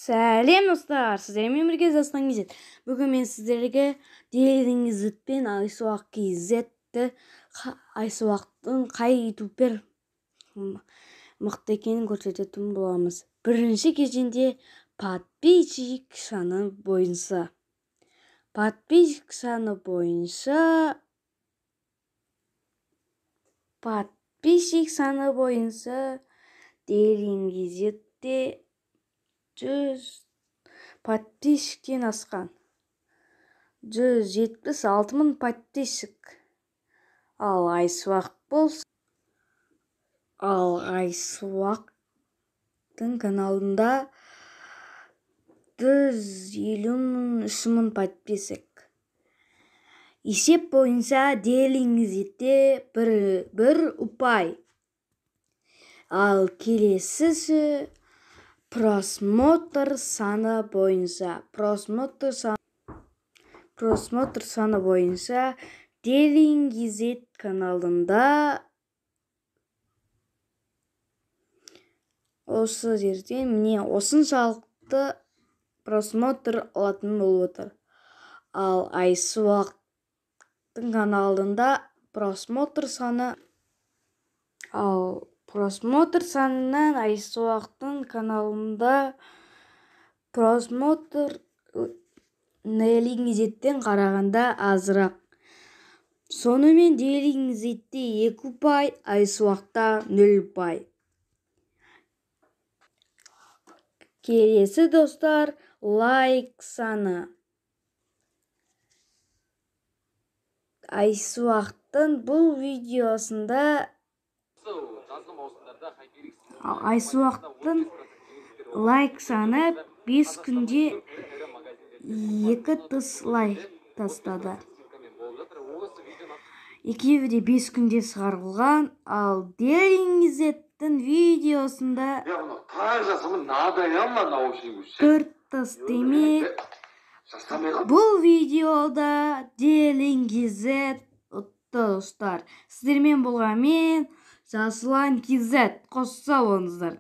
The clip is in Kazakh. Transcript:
Сәлем достар, сіздермен бірге Қазақстан KZ. Бүгін мен сіздерге Делингз пен Айсуақ KZ'ті Айсуақтың қай ютубер мықты екенін көрсететін боламыз. Бірінші кезеңде подписчик саны бойынша Делингзте 100 подписчиктен асқан. 176 мың подписчик. Ал Айсуақтың каналында 153 мың подписчик. Есеп бойынша Делингзте бір ұпай. Ал келесісі просмотр саны бойынша. Просмотр саны бойынша Делингз каналында осы жерден міне осыншалықты просмотр алатын болып отыр. Ал Айсуақтың каналында просмотр санынан Айсуақтың каналында просмотр Делингзден қарағанда азырақ. Сонымен Делингзте 2 ұпай, Айсуақта 0 ұпай. Келесі достар, лайк саны. Айсуақтың бұл видеосында Айсуақтың лайк саны 5 күнде 2 лайк тастады. Екеуі де 5 күнде шығарылған. Ал Делингзтің видеосында 4 демек. Бұл видеода Делингз ұтты достар. Сіздермен болғанмен Жасұлан KZ. Қоса болыңыздар.